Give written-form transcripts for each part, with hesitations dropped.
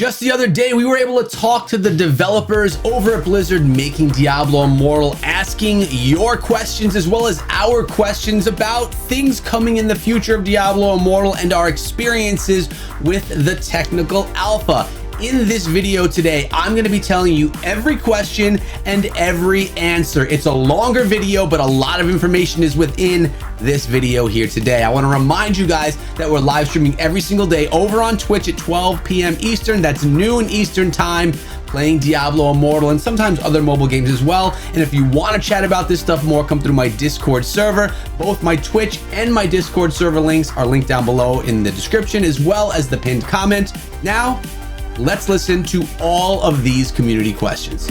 Just the other day, we were able to talk to the developers over at Blizzard making Diablo Immortal, asking your questions as well as our questions about things coming in the future of Diablo Immortal and our experiences with the technical alpha. In this video today, I'm going to be telling you every question and every answer. It's a longer video, but a lot of information is within this video here today. I want to remind you guys that we're live streaming every single day over on Twitch at 12 p.m. Eastern. That's noon Eastern time, playing Diablo Immortal and sometimes other mobile games as well. And if you want to chat about this stuff more, come through my Discord server. Both my Twitch and my Discord server links are linked down below in the description as well as the pinned comment. Now, let's listen to all of these community questions.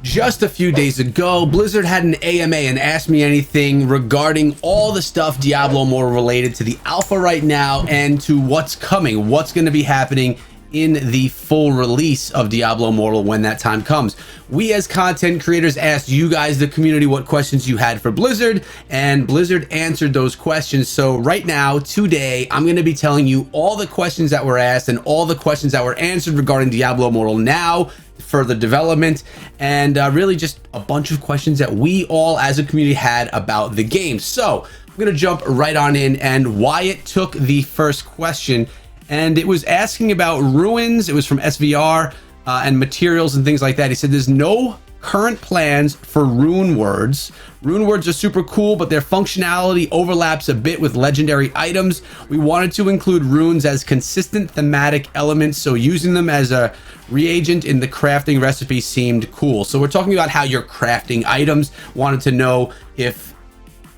Just a few days ago, Blizzard had an AMA and asked me anything regarding all the stuff Diablo Immortal related to the alpha right now and to what's coming, what's going to be happening in the full release of Diablo Immortal when that time comes. We as content creators asked you guys, the community, what questions you had for Blizzard, and Blizzard answered those questions. So right now, today, I'm going to be telling you all the questions that were asked and all the questions that were answered regarding Diablo Immortal now, further development, and really just a bunch of questions that we all as a community had about the game. So I'm going to jump right on in, and Wyatt took the first question, and it was asking about ruins. It was from SVR and materials and things like that. He said there's no current plans for rune words. Rune words are super cool, but their functionality overlaps a bit with legendary items. We wanted to include runes as consistent thematic elements, so using them as a reagent in the crafting recipe seemed cool. So we're talking about how you're crafting items. Wanted to know if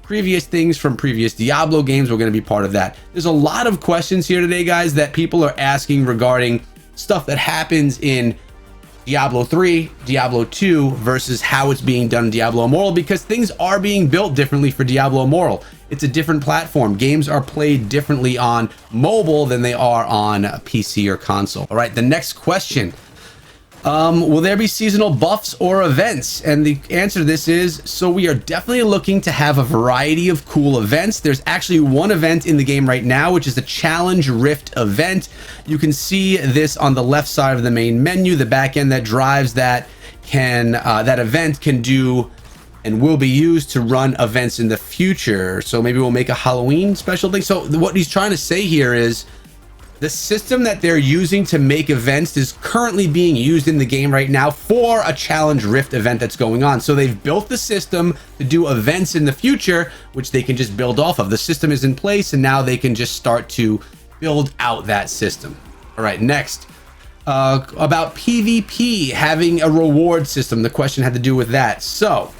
previous things from previous Diablo games were going to be part of that. There's a lot of questions here today, guys, that people are asking regarding stuff that happens in Diablo 3, Diablo 2 versus how it's being done in Diablo Immortal, because things are being built differently for Diablo Immortal. It's a different platform. Games are played differently on mobile than they are on PC or console. All right, the next question. Will there be seasonal buffs or events? And the answer to this is, so we are definitely looking to have a variety of cool events. There's actually one event in the game right now, which is the Challenge Rift event. You can see this on the left side of the main menu. The back end that drives that that event can do and will be used to run events in the future. So maybe we'll make a Halloween special thing. So what he's trying to say here is, the system that they're using to make events is currently being used in the game right now for a Challenge Rift event that's going on. So they've built the system to do events in the future, which they can just build off of. The system is in place, and now they can just start to build out that system. All right, next. About PvP having a reward system. The question had to do with that. So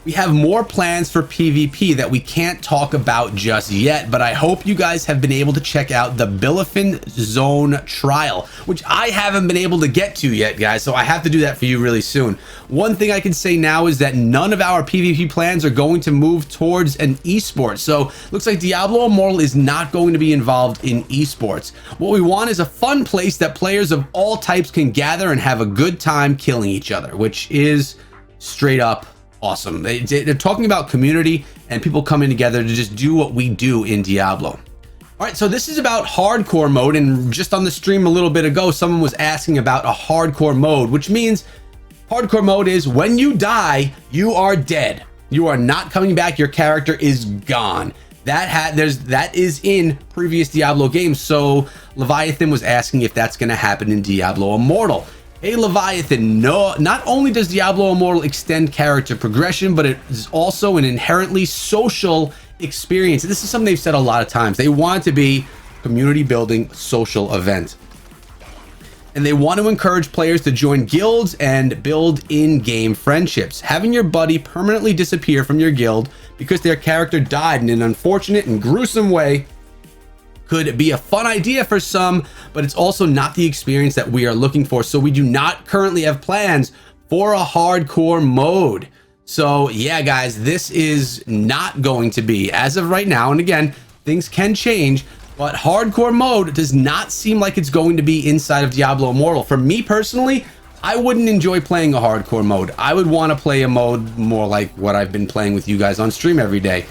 we have more plans for PvP that we can't talk about just yet, but I hope you guys have been able to check out the Bilifin Zone trial, which I haven't been able to get to yet, guys, so I have to do that for you really soon. One thing I can say now is that none of our PvP plans are going to move towards an esports. So looks like Diablo Immortal is not going to be involved in esports. What we want is a fun place that players of all types can gather and have a good time killing each other, which is straight up awesome. They're talking about community and people coming together to just do what we do in Diablo. All right, so this is about hardcore mode, and just on the stream a little bit ago, someone was asking about a hardcore mode, which means hardcore mode is when you die, you are dead. You are not coming back. Your character is gone. That is in previous Diablo games. So Leviathan was asking if that's going to happen in Diablo Immortal. Hey Leviathan, no, not only does Diablo Immortal extend character progression, but it is also an inherently social experience. This is something they've said a lot of times. They want it to be a community building social event. And they want to encourage players to join guilds and build in-game friendships. Having your buddy permanently disappear from your guild because their character died in an unfortunate and gruesome way could be a fun idea for some, but it's also not the experience that we are looking for. So we do not currently have plans for a hardcore mode. So yeah, guys, this is not going to be, as of right now, and again, things can change, but hardcore mode does not seem like it's going to be inside of Diablo Immortal. For me personally, I wouldn't enjoy playing a hardcore mode. I would want to play a mode more like what I've been playing with you guys on stream every day.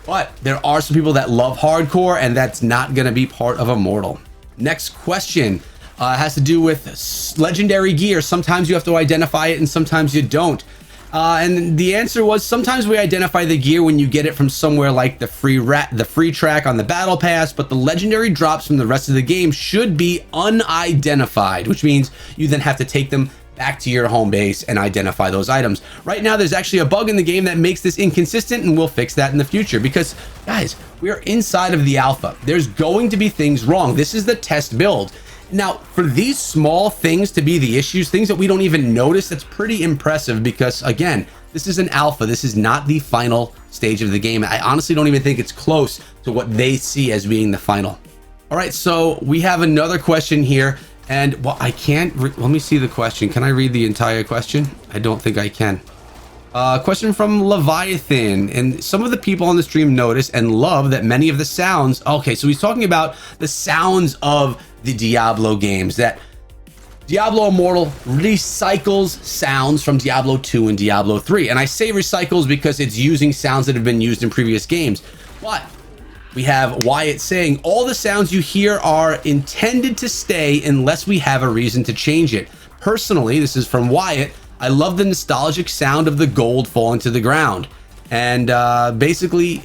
But there are some people that love hardcore, and that's not going to be part of Immortal. Next question has to do with legendary gear. Sometimes you have to identify it and sometimes you don't. And the answer was sometimes we identify the gear when you get it from somewhere like the free track on the battle pass, but the legendary drops from the rest of the game should be unidentified, which means you then have to take them back to your home base and identify those items. Right now, there's actually a bug in the game that makes this inconsistent, and we'll fix that in the future because, guys, we are inside of the alpha. There's going to be things wrong. This is the test build. Now, for these small things to be the issues, things that we don't even notice, that's pretty impressive because, again, this is an alpha. This is not the final stage of the game. I honestly don't even think it's close to what they see as being the final. All right, so we have another question here. And well, I can't, let me see the question. Can I read the entire question? I don't think I can. Question from Leviathan. And some of the people on the stream notice and love that many of the sounds, okay, so he's talking about the sounds of the Diablo games, that Diablo Immortal recycles sounds from Diablo 2 and Diablo 3. And I say recycles because it's using sounds that have been used in previous games. But we have Wyatt saying, all the sounds you hear are intended to stay unless we have a reason to change it. Personally, this is from Wyatt, I love the nostalgic sound of the gold falling to the ground. And basically,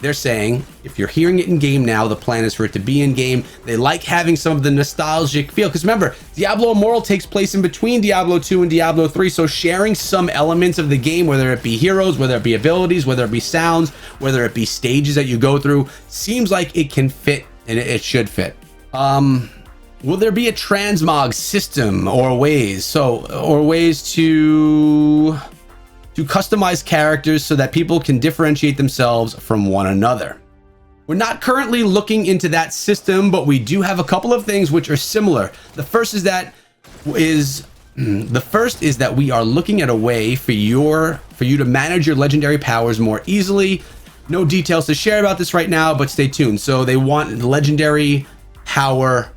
they're saying, if you're hearing it in game now, the plan is for it to be in game. They like having some of the nostalgic feel. Because remember, Diablo Immortal takes place in between Diablo 2 and Diablo 3. So sharing some elements of the game, whether it be heroes, whether it be abilities, whether it be sounds, whether it be stages that you go through, seems like it can fit, and it should fit. Will there be a transmog system or ways to customize characters so that people can differentiate themselves from one another? We're not currently looking into that system, but we do have a couple of things which are similar. The first is that we are looking at a way for you to manage your legendary powers more easily. No details to share about this right now, but stay tuned. So they want legendary power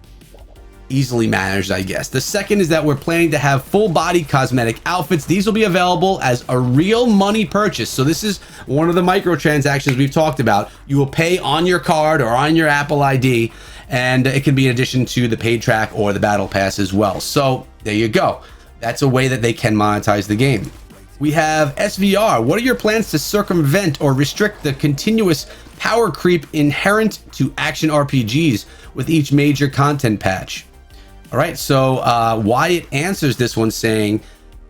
easily managed, I guess. The second is that we're planning to have full body cosmetic outfits. These will be available as a real money purchase. So this is one of the microtransactions we've talked about. You will pay on your card or on your Apple ID, and it can be in addition to the paid track or the battle pass as well. So there you go. That's a way that they can monetize the game. We have SVR. What are your plans to circumvent or restrict the continuous power creep inherent to action RPGs with each major content patch? All right, so Wyatt answers this one saying,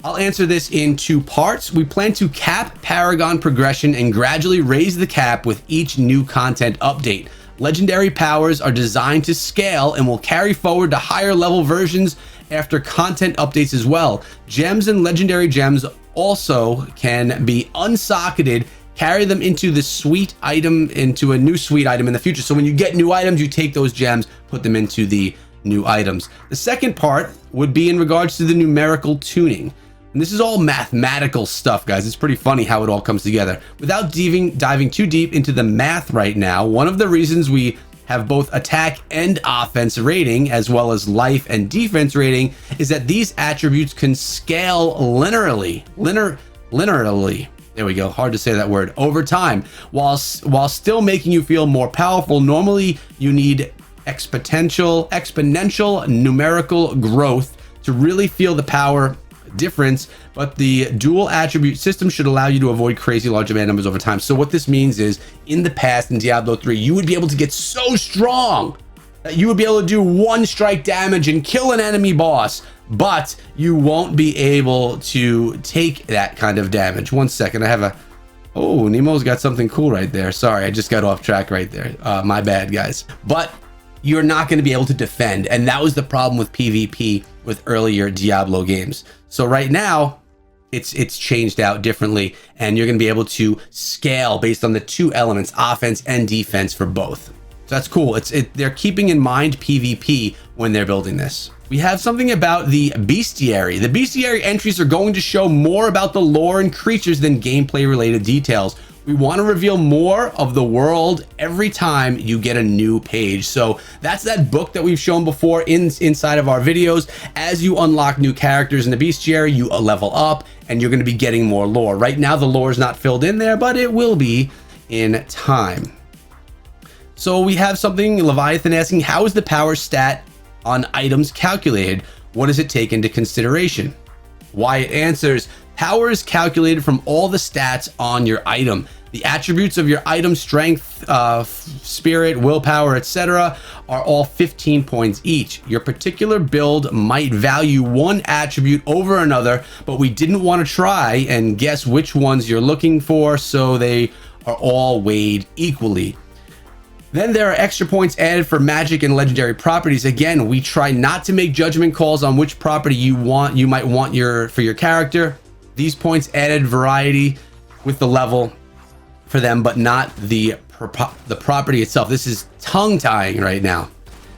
I'll answer this in two parts. We plan to cap Paragon progression and gradually raise the cap with each new content update. Legendary powers are designed to scale and will carry forward to higher level versions after content updates as well. Gems and legendary gems also can be unsocketed, carry them into the suite item, into a new suite item in the future. So when you get new items, you take those gems, put them into the new items. The second part would be in regards to the numerical tuning. And this is all mathematical stuff, guys. It's pretty funny how it all comes together. Without diving too deep into the math right now, one of the reasons we have both attack and offense rating, as well as life and defense rating, is that these attributes can scale linearly. There we go. Hard to say that word. Over time, while still making you feel more powerful. Normally, you need exponential numerical growth to really feel the power difference, but the dual attribute system should allow you to avoid crazy large demand numbers over time. So what this means is, in the past in Diablo 3, you would be able to get so strong that you would be able to do one strike damage and kill an enemy boss, but you won't be able to take that kind of damage. One second, I have a... Oh, Nemo's got something cool right there. Sorry, I just got off track right there. My bad, guys. But you're not going to be able to defend, and that was the problem with PvP with earlier Diablo games. So right now, it's changed out differently, and you're going to be able to scale based on the two elements, offense and defense, for both. So that's cool. They're keeping in mind PvP when they're building this. We have something about the bestiary. The bestiary entries are going to show more about the lore and creatures than gameplay related details. We want to reveal more of the world every time you get a new page. So that's that book that we've shown before inside of our videos. As you unlock new characters in the bestiary, you level up and you're going to be getting more lore. Right now, the lore is not filled in there, but it will be in time. So we have something, Leviathan asking, how is the power stat on items calculated? What does it take into consideration? Wyatt answers, power is calculated from all the stats on your item. The attributes of your item, strength, spirit, willpower, etc. are all 15 points each. Your particular build might value one attribute over another, but we didn't want to try and guess which ones you're looking for, so they are all weighed equally. Then there are extra points added for magic and legendary properties. Again, we try not to make judgment calls on which property you might want for your character. These points added variety with the level for them, but not the property itself. This is tongue-tying right now.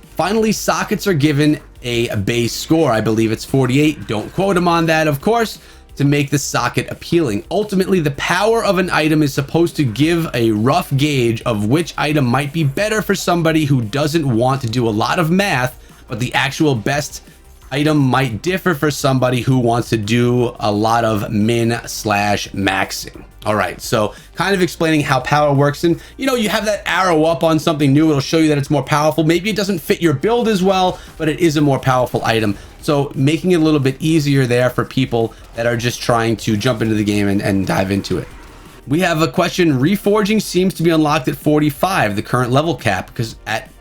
Finally, sockets are given a base score. I believe it's 48. Don't quote him on that, of course, to make the socket appealing. Ultimately, the power of an item is supposed to give a rough gauge of which item might be better for somebody who doesn't want to do a lot of math, but the actual best item might differ for somebody who wants to do a lot of min/maxing. All right, so kind of explaining how power works. And you have that arrow up on something new, it'll show you that it's more powerful. Maybe it doesn't fit your build as well, but it is a more powerful item. So making it a little bit easier there for people that are just trying to jump into the game and dive into it. We have a question. Reforging seems to be unlocked at 45, the current level cap, because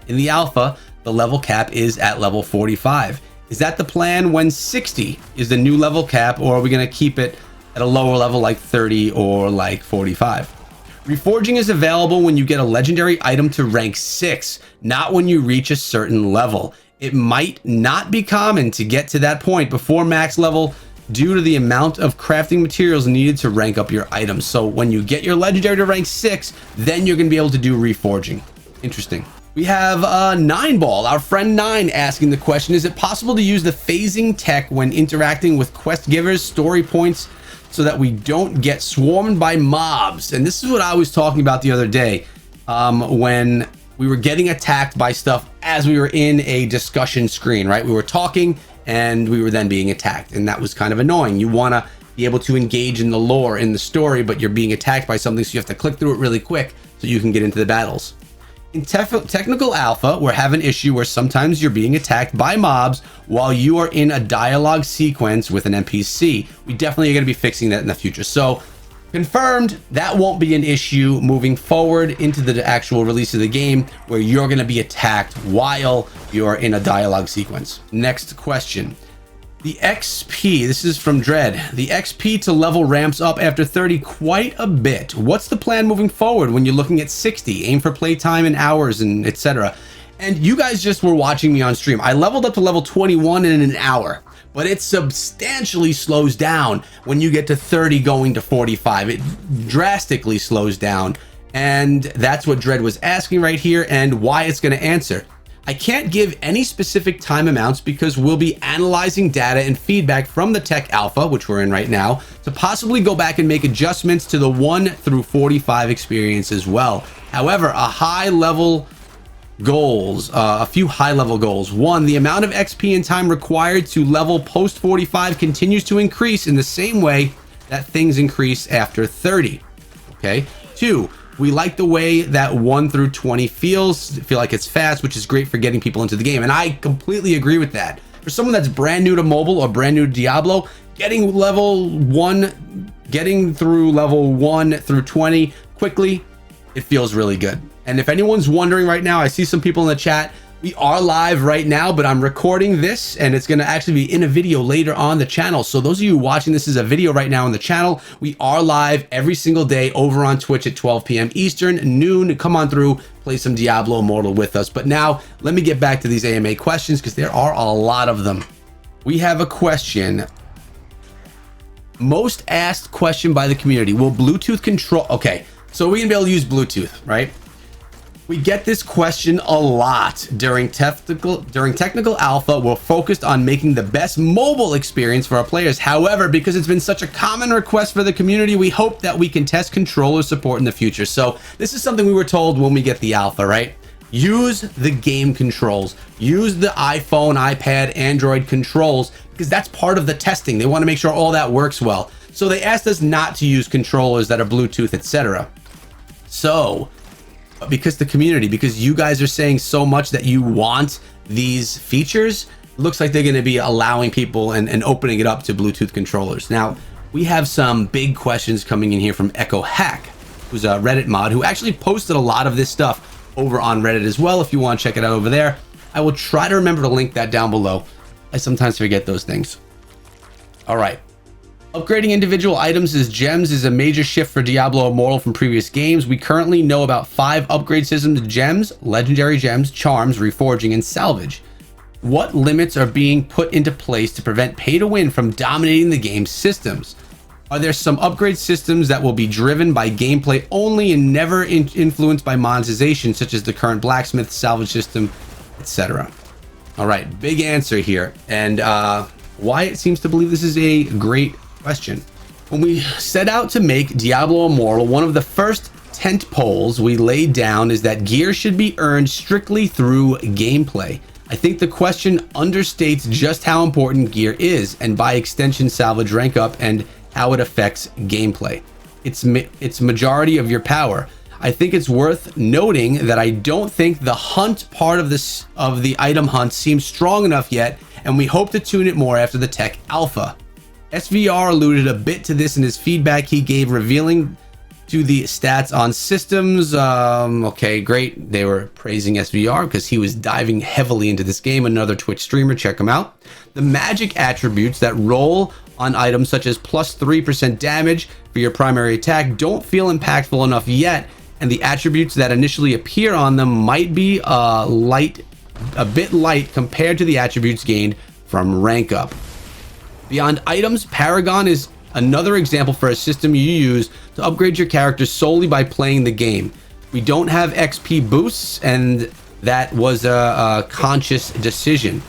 in the alpha, the level cap is at level 45. Is that the plan when 60 is the new level cap, or are we going to keep it at a lower level like 30 or like 45? Reforging is available when you get a legendary item to rank 6, not when you reach a certain level. It might not be common to get to that point before max level due to the amount of crafting materials needed to rank up your items. So when you get your legendary to rank 6, then you're going to be able to do reforging. Interesting. We have 9ball, our friend 9, asking the question, is it possible to use the phasing tech when interacting with quest givers, story points, so that we don't get swarmed by mobs? And this is what I was talking about the other day, when we were getting attacked by stuff as we were in a discussion screen, right? We were talking and we were then being attacked, and that was kind of annoying. You want to be able to engage in the lore, in the story, but you're being attacked by something, so you have to click through it really quick so you can get into the battles. In technical alpha, we're having an issue where sometimes you're being attacked by mobs while you are in a dialogue sequence with an NPC. We definitely are going to be fixing that in the future. So confirmed, that won't be an issue moving forward into the actual release of the game, where you're going to be attacked while you're in a dialogue sequence. Next question. The XP, this is from Dread. The XP to level ramps up after 30 quite a bit. What's the plan moving forward when you're looking at 60? Aim for playtime in hours and etc. And you guys just were watching me on stream. I leveled up to level 21 in an hour, but it substantially slows down when you get to 30 going to 45. It drastically slows down. And that's what Dread was asking right here, and why it's going to answer. I can't give any specific time amounts because we'll be analyzing data and feedback from the tech alpha, which we're in right now, to possibly go back and make adjustments to the 1 through 45 experience as well. However, a few high level goals. 1, the amount of XP and time required to level post 45 continues to increase in the same way that things increase after 30. Okay. 2, we like the way that 1 through 20 feels. Feel like it's fast, which is great for getting people into the game. And I completely agree with that. For someone that's brand new to mobile or brand new to Diablo, getting through level 1 through 20 quickly, it feels really good. And if anyone's wondering right now, I see some people in the chat. We are live right now, but I'm recording this and it's going to actually be in a video later on the channel. So those of you watching this as a video right now on the channel, we are live every single day over on Twitch at 12 p.m. Eastern, noon. Come on through, play some Diablo Immortal with us. But now let me get back to these AMA questions because there are a lot of them. We have a question. Most asked question by the community. Will Bluetooth control? Okay, so we're going to be able to use Bluetooth, right? We get this question a lot during technical alpha. We're focused on making the best mobile experience for our players. However, because it's been such a common request for the community, we hope that we can test controller support in the future. So this is something we were told when we get the alpha, right? Use the game controls. Use the iPhone, iPad, Android controls, because that's part of the testing. They want to make sure all that works well. So they asked us not to use controllers that are Bluetooth, etc. So because the community, because you guys are saying so much that you want these features, it looks like they're going to be allowing people and opening it up to Bluetooth controllers. Now, we have some big questions coming in here from Echo Hack, who's a Reddit mod who actually posted a lot of this stuff over on Reddit as well. If you want to check it out over there, I will try to remember to link that down below. I sometimes forget those things. All right. Upgrading individual items as gems is a major shift for Diablo Immortal from previous games. We currently know about 5 upgrade systems: gems, legendary gems, charms, reforging, and salvage. What limits are being put into place to prevent pay to win from dominating the game's systems? Are there some upgrade systems that will be driven by gameplay only and never influenced by monetization, such as the current blacksmith, salvage system, etc.? All right, big answer here, and Wyatt seems to believe this is a great question. When we set out to make Diablo Immortal, one of the first tent poles we laid down is that gear should be earned strictly through gameplay. I think the question understates just how important gear is, and by extension salvage rank up, and how it affects gameplay. It's majority of your power. I think it's worth noting that I don't think the hunt part of the item hunt seems strong enough yet, and we hope to tune it more after the tech alpha. SVR alluded a bit to this in his feedback he gave, revealing to the stats on systems. Okay, great. They were praising SVR because he was diving heavily into this game. Another Twitch streamer, check him out. The magic attributes that roll on items such as plus 3% damage for your primary attack don't feel impactful enough yet, and the attributes that initially appear on them might be a bit light compared to the attributes gained from rank up. Beyond items, Paragon is another example for a system you use to upgrade your character solely by playing the game. We don't have XP boosts, and that was a conscious decision.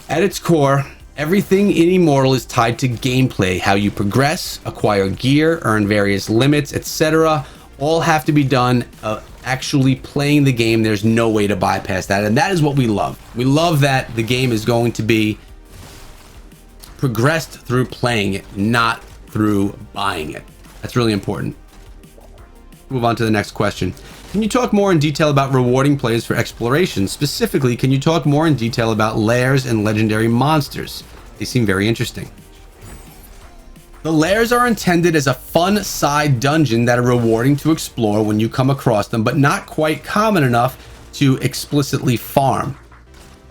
At its core, everything in Immortal is tied to gameplay. How you progress, acquire gear, earn various limits, etc. all have to be done actually playing the game. There's no way to bypass that, and that is what we love. We love that the game is going to be progressed through playing it, not through buying it. That's really important. Move on to the next question. Can you talk more in detail about rewarding players for exploration? Specifically, can you talk more in detail about lairs and legendary monsters? They seem very interesting. The lairs are intended as a fun side dungeon that are rewarding to explore when you come across them, but not quite common enough to explicitly farm.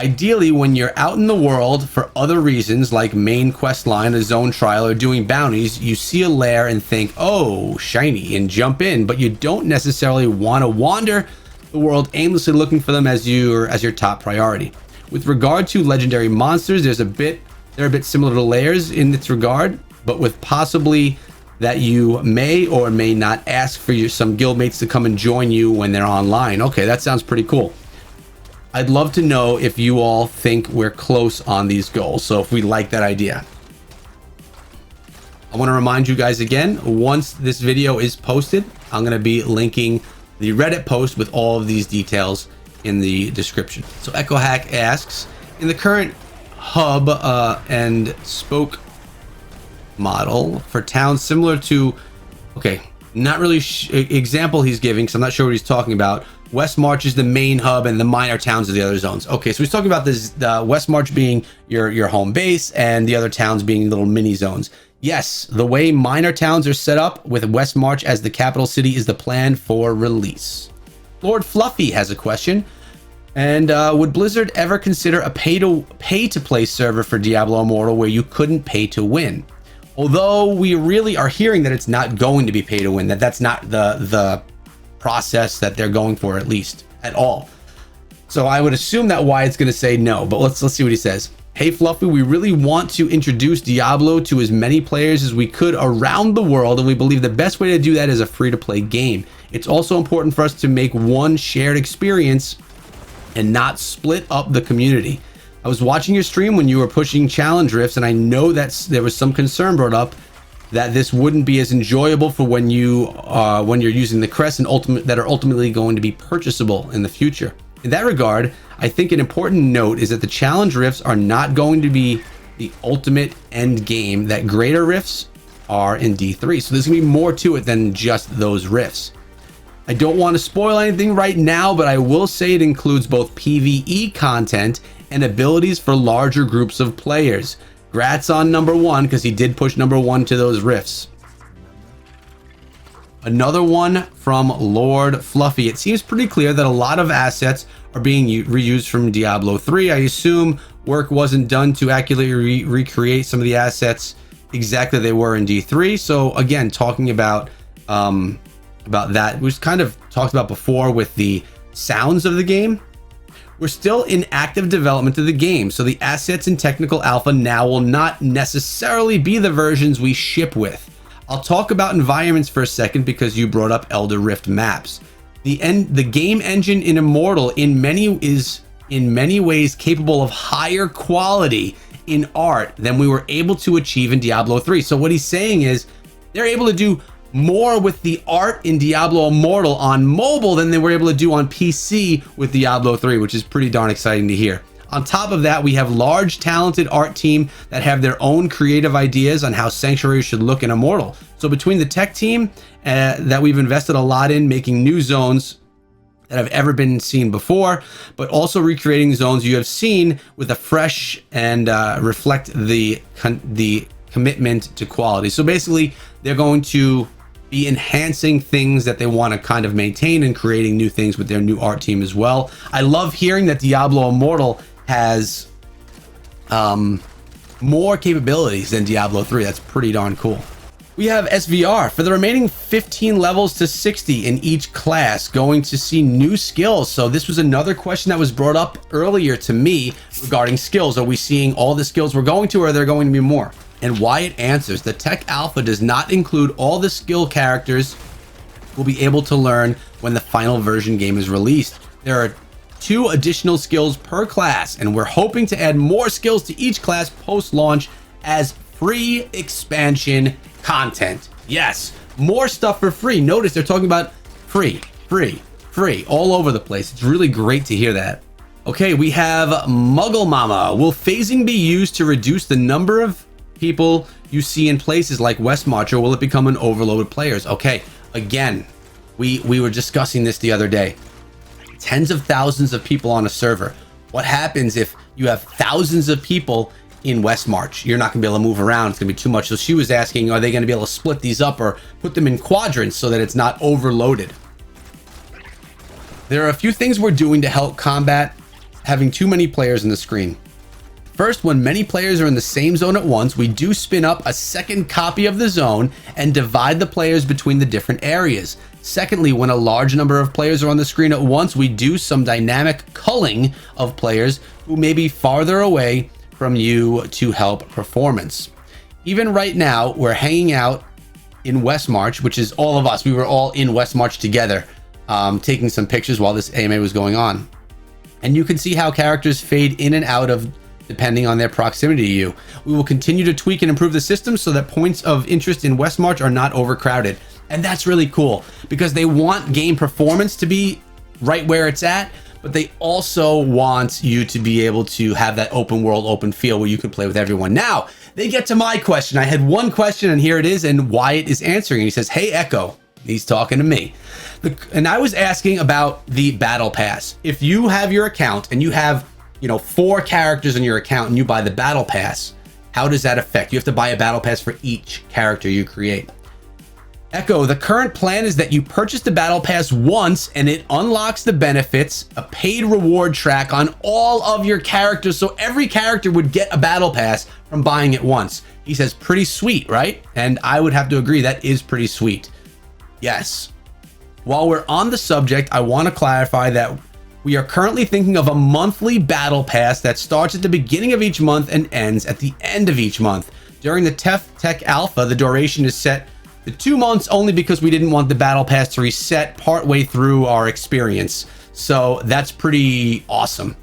Ideally, when you're out in the world for other reasons like main quest line, a zone trial, or doing bounties, you see a lair and think, oh, shiny, and jump in, but you don't necessarily want to wander the world aimlessly looking for them as your top priority. With regard to legendary monsters, they're a bit similar to lairs in this regard, but with possibly that you may or may not ask for some guildmates to come and join you when they're online. Okay, that sounds pretty cool. I'd love to know if you all think we're close on these goals, so if we like that idea. I want to remind you guys again, once this video is posted, I'm going to be linking the Reddit post with all of these details in the description. So Echo Hack asks, in the current hub and spoke model for towns similar to, okay, not really example he's giving, so I'm not sure what he's talking about. West March is the main hub and the minor towns are the other zones. Okay, so he's talking about this, West March being your home base and the other towns being little mini zones. Yes, the way minor towns are set up with West March as the capital city is the plan for release. Lord Fluffy has a question. And would Blizzard ever consider a pay to play server for Diablo Immortal where you couldn't pay to win? Although we really are hearing that it's not going to be pay to win, that's not the process that they're going for, at least at all. So I would assume that Wyatt's going to say no, but let's see what he says. Hey Fluffy, we really want to introduce Diablo to as many players as we could around the world, and we believe the best way to do that is a free-to-play game. It's also important for us to make one shared experience and not split up the community. I was watching your stream when you were pushing challenge rifts, and I know that there was some concern brought up that this wouldn't be as enjoyable for when you're using the crests and that are ultimately going to be purchasable in the future. In that regard, I think an important note is that the challenge rifts are not going to be the ultimate end game that greater rifts are in D3. So there's gonna be more to it than just those rifts. I don't want to spoil anything right now, but I will say it includes both PvE content and abilities for larger groups of players. Grats on number 1, because he did push number 1 to those rifts. Another one from Lord Fluffy. It seems pretty clear that a lot of assets are being reused from Diablo 3. I assume work wasn't done to accurately recreate some of the assets exactly they were in D3. So again, talking about that, which kind of talked about before with the sounds of the game. We're still in active development of the game, so the assets in technical alpha now will not necessarily be the versions we ship with. I'll talk about environments for a second because you brought up Elder Rift maps. The game engine in Immortal is in many ways capable of higher quality in art than we were able to achieve in Diablo 3. So what he's saying is they're able to do more with the art in Diablo Immortal on mobile than they were able to do on PC with Diablo 3, which is pretty darn exciting to hear. On top of that, we have large, talented art team that have their own creative ideas on how Sanctuary should look in Immortal. So between the tech team that we've invested a lot in making new zones that have ever been seen before, but also recreating zones you have seen with a fresh and reflect the commitment to quality. So basically, they're going to be enhancing things that they want to kind of maintain and creating new things with their new art team as well. I love hearing that Diablo Immortal has more capabilities than Diablo 3. That's pretty darn cool. We have SVR. For the remaining 15 levels to 60 in each class, going to see new skills. So this was another question that was brought up earlier to me regarding skills. Are we seeing all the skills we're going to, or are there going to be more? And Wyatt answers, the tech alpha does not include all the skill characters we'll be able to learn when the final version game is released. There are 2 additional skills per class, and we're hoping to add more skills to each class post-launch as free expansion content. Yes, more stuff for free. Notice they're talking about free all over the place. It's really great to hear that. Okay, we have Muggle Mama. Will phasing be used to reduce the number of people you see in places like Westmarch, or will it become an overload of players? Okay, again, we were discussing this the other day. Tens of thousands of people on a server. What happens if you have thousands of people in Westmarch? You're not gonna be able to move around. It's gonna be too much. So she was asking, are they gonna be able to split these up or put them in quadrants so that it's not overloaded? There are a few things we're doing to help combat having too many players in the screen. First, when many players are in the same zone at once, we do spin up a second copy of the zone and divide the players between the different areas. Secondly, when a large number of players are on the screen at once, we do some dynamic culling of players who may be farther away from you to help performance. Even right now, we're hanging out in Westmarch, which is all of us. We were all in Westmarch together, taking some pictures while this AMA was going on. And you can see how characters fade in and out of depending on their proximity to you. We will continue to tweak and improve the system so that points of interest in Westmarch are not overcrowded. And that's really cool because they want game performance to be right where it's at, but they also want you to be able to have that open world, open feel where you can play with everyone. Now, they get to my question. I had one question and here it is, and Wyatt is answering. He says, hey, Echo. He's talking to me. And I was asking about the battle pass. If you have your account and you have 4 characters in your account and you buy the battle pass, how does that affect? You have to buy a battle pass for each character you create. Echo, the current plan is that you purchase the battle pass once and it unlocks the benefits, a paid reward track on all of your characters. So every character would get a battle pass from buying it once. He says, pretty sweet, right? And I would have to agree, that is pretty sweet. Yes. While we're on the subject, I want to clarify that we are currently thinking of a monthly battle pass that starts at the beginning of each month and ends at the end of each month. During the Tech Alpha, the duration is set to 2 months only because we didn't want the battle pass to reset partway through our experience. So that's pretty awesome.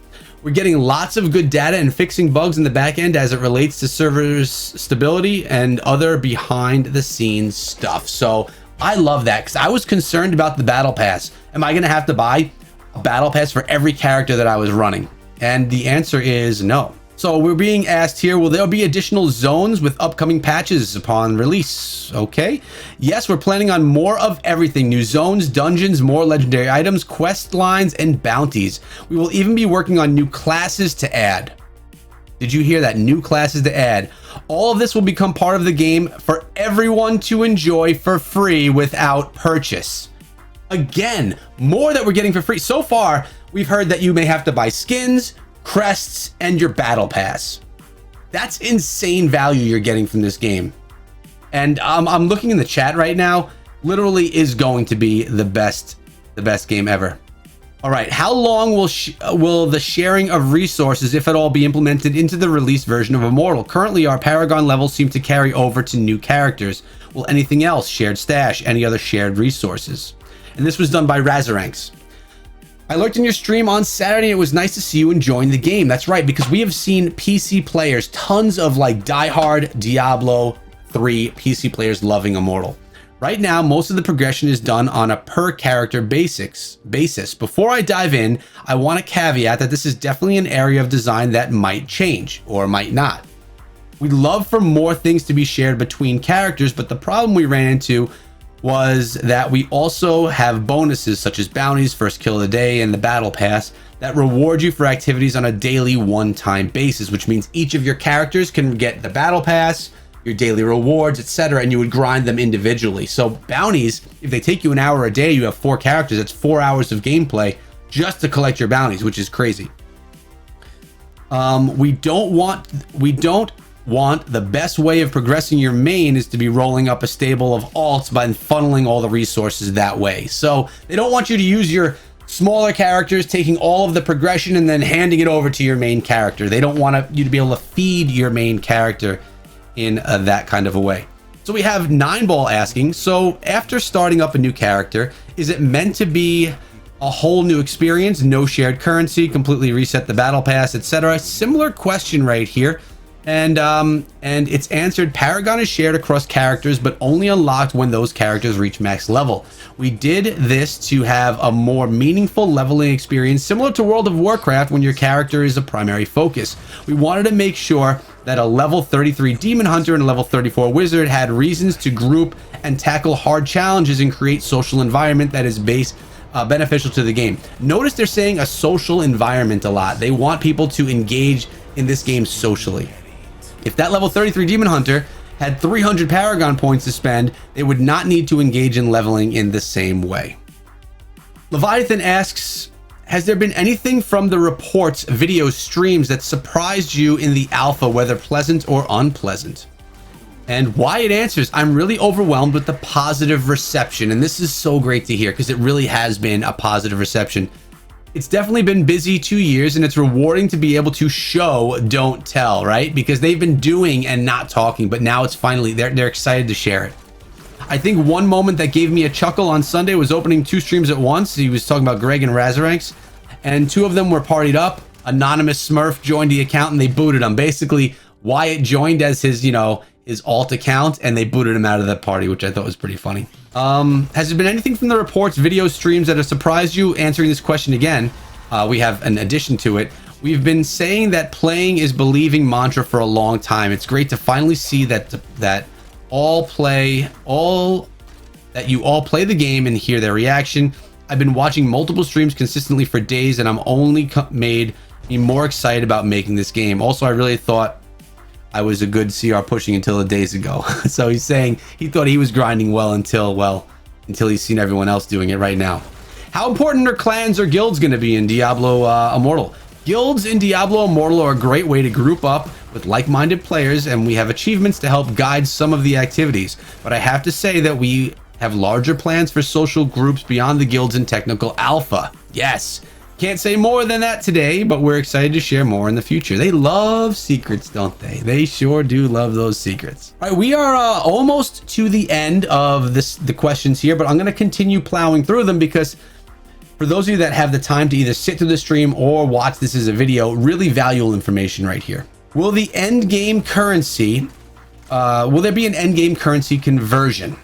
We're getting lots of good data and fixing bugs in the back end as it relates to servers stability and other behind the scenes stuff. So I love that because I was concerned about the battle pass. Am I going to have to buy a battle pass for every character that I was running? And the answer is no. So we're being asked here, will there be additional zones with upcoming patches upon release? Okay. Yes, we're planning on more of everything. New zones, dungeons, more legendary items, quest lines, and bounties. We will even be working on new classes to add. Did you hear that? New classes to add. All of this will become part of the game for everyone to enjoy for free without purchase. Again, more that we're getting for free. So far, we've heard that you may have to buy skins, crests, and your battle pass. That's insane value you're getting from this game. And I'm looking in the chat right now. Literally is going to be the best game ever. All right, how long will the sharing of resources, if at all, be implemented into the released version of Immortal? Currently, our Paragon levels seem to carry over to new characters. Will anything else, shared stash, any other shared resources? And this was done by Razaranks. I looked in your stream on Saturday. It was nice to see you enjoying the game. That's right, because we have seen PC players, tons of like diehard Diablo 3 PC players loving Immortal. Right now, most of the progression is done on a per character basis. Before I dive in, I want to caveat that this is definitely an area of design that might change or might not. We'd love for more things to be shared between characters, but the problem we ran into was that we also have bonuses such as bounties, first kill of the day, and the battle pass that reward you for activities on a daily one-time basis, which means each of your characters can get the battle pass, your daily rewards, etc., and you would grind them individually. So bounties, if they take you an hour a day, you have 4 characters, that's 4 hours of gameplay just to collect your bounties, which is crazy. We don't want the best way of progressing your main is to be rolling up a stable of alts by funneling all the resources that way. So they don't want you to use your smaller characters, taking all of the progression and then handing it over to your main character. They don't want you to be able to feed your main character in that kind of a way. So we have 9ball asking, so after starting up a new character, is it meant to be a whole new experience, no shared currency, completely reset the battle pass, etc.? Similar question right here. And it's answered, Paragon is shared across characters, but only unlocked when those characters reach max level. We did this to have a more meaningful leveling experience, similar to World of Warcraft when your character is a primary focus. We wanted to make sure that a level 33 Demon Hunter and a level 34 Wizard had reasons to group and tackle hard challenges and create social environment that is beneficial to the game. Notice they're saying a social environment a lot. They want people to engage in this game socially. If that level 33 Demon Hunter had 300 Paragon points to spend, they would not need to engage in leveling in the same way. Leviathan asks, has there been anything from the reports, video streams that surprised you in the alpha, whether pleasant or unpleasant? And Wyatt answers, I'm really overwhelmed with the positive reception. And this is so great to hear because it really has been a positive reception. It's definitely been busy 2 years, and it's rewarding to be able to show, don't tell, right? Because they've been doing and not talking, but now it's finally, they're excited to share it. I think one moment that gave me a chuckle on Sunday was opening 2 streams at once. He was talking about Greg and Razaranks, and 2 of them were partied up. Anonymous Smurf joined the account and they booted him. Basically, Wyatt joined as his, his alt account, and they booted him out of that party, which I thought was pretty funny. Has there been anything from the reports, video streams that have surprised you? Answering this question again, we have an addition to it. We've been saying that playing is believing mantra for a long time. It's great to finally see that you all play the game and hear their reaction. I've been watching multiple streams consistently for days, and I'm only made me more excited about making this game. Also, I really thought I was a good CR pushing until days ago. So he's saying he thought he was grinding well until he's seen everyone else doing it right now. How important are clans or guilds going to be in Diablo Immortal? Guilds in Diablo Immortal are a great way to group up with like-minded players, and we have achievements to help guide some of the activities. But I have to say that we have larger plans for social groups beyond the guilds in technical alpha. Yes. Can't say more than that today, but we're excited to share more in the future. They love secrets, don't they? They sure do love those secrets. All right, we are almost to the end of the questions here, but I'm going to continue plowing through them because for those of you that have the time to either sit through the stream or watch this as a video, really valuable information right here. Will the end game currency, will there be an end game currency conversion?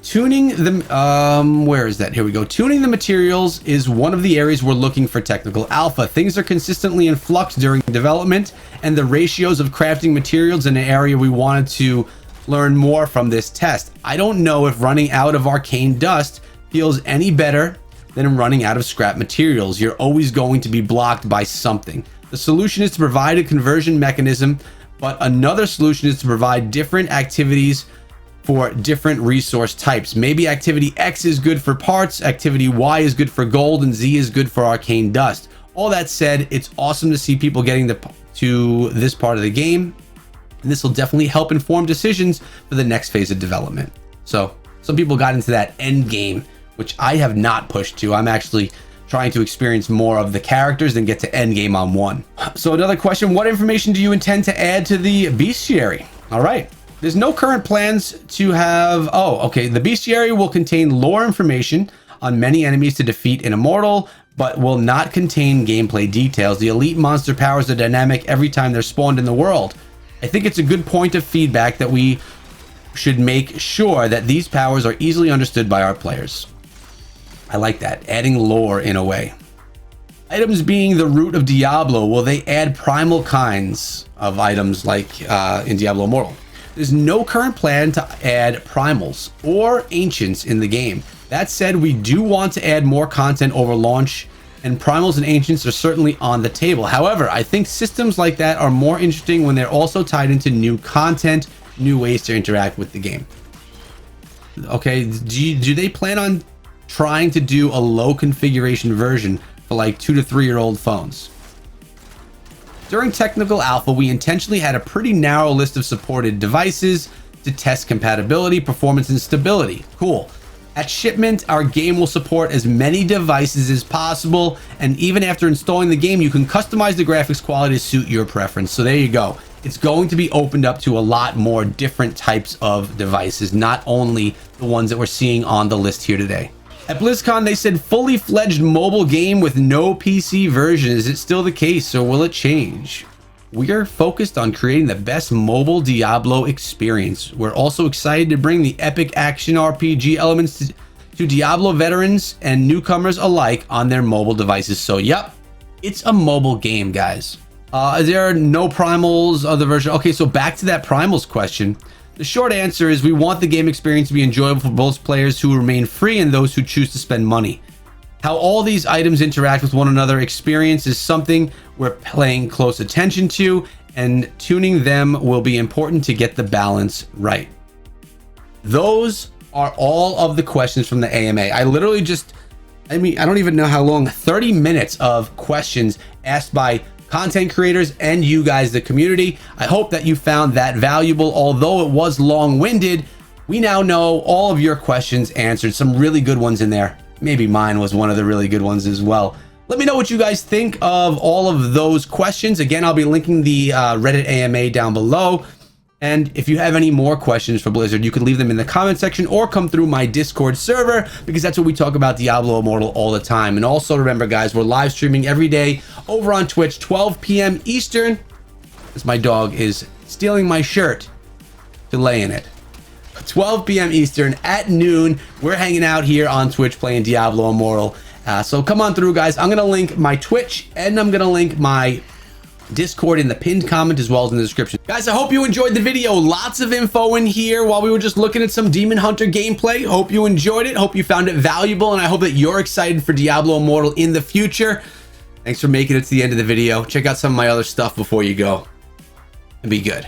Tuning the, where is that? Here we go. Tuning the materials is one of the areas we're looking for technical alpha. Things are consistently in flux during development, and the ratios of crafting materials in an area we wanted to learn more from this test. I don't know if running out of arcane dust feels any better than running out of scrap materials. You're always going to be blocked by something. The solution is to provide a conversion mechanism, but another solution is to provide different activities for different resource types. Maybe activity X is good for parts, activity Y is good for gold, and Z is good for arcane dust. All that said, it's awesome to see people getting to this part of the game, and this will definitely help inform decisions for the next phase of development. So some people got into that end game, which I have not pushed to. I'm actually trying to experience more of the characters than get to end game on one. So another question, what information do you intend to add to the bestiary? All right. There's no current plans to have, the bestiary will contain lore information on many enemies to defeat in Immortal, but will not contain gameplay details. The elite monster powers are dynamic every time they're spawned in the world. I think it's a good point of feedback that we should make sure that these powers are easily understood by our players. I like that, adding lore in a way. Items being the root of Diablo, will they add primal kinds of items like in Diablo Immortal? There's no current plan to add primals or ancients in the game. That said, we do want to add more content over launch, and primals and ancients are certainly on the table. However, I think systems like that are more interesting when they're also tied into new content, new ways to interact with the game. Okay, do they plan on trying to do a low configuration version for like 2 to 3 year old phones? During technical alpha, we intentionally had a pretty narrow list of supported devices to test compatibility, performance, and stability. Cool. At shipment, our game will support as many devices as possible, and even after installing the game, you can customize the graphics quality to suit your preference. So there you go. It's going to be opened up to a lot more different types of devices, not only the ones that we're seeing on the list here today. At BlizzCon, they said fully fledged mobile game with no PC version. Is it still the case, or will it change? We are focused on creating the best mobile Diablo experience. We're also excited to bring the epic action RPG elements to Diablo veterans and newcomers alike on their mobile devices. So, yep, it's a mobile game, guys. There are no primals of the version. Okay, so back to that primals question. The short answer is we want the game experience to be enjoyable for both players who remain free and those who choose to spend money. How all these items interact with one another experience is something we're paying close attention to, and tuning them will be important to get the balance right. Those are all of the questions from the AMA. I don't even know how long, 30 minutes of questions asked by content creators and you guys, the community. I hope that you found that valuable. Although it was long-winded, we now know all of your questions answered. Some really good ones in there. Maybe mine was one of the really good ones as well. Let me know what you guys think of all of those questions. Again, I'll be linking the Reddit AMA down below. And if you have any more questions for Blizzard, you can leave them in the comment section or come through my Discord server, because that's where we talk about Diablo Immortal all the time. And also remember, guys, we're live streaming every day over on Twitch, 12 p.m. Eastern, as my dog is stealing my shirt to lay in it. 12 p.m. Eastern at noon, we're hanging out here on Twitch playing Diablo Immortal. So come on through, guys. I'm going to link my Twitch and I'm going to link my Discord in the pinned comment as well as in the description. Guys, I hope you enjoyed the video. Lots of info in here while we were just looking at some Demon Hunter gameplay. Hope you enjoyed it. Hope you found it valuable, and I hope that you're excited for Diablo Immortal in the future. Thanks for making it to the end of the video. Check out some of my other stuff before you go, and be good.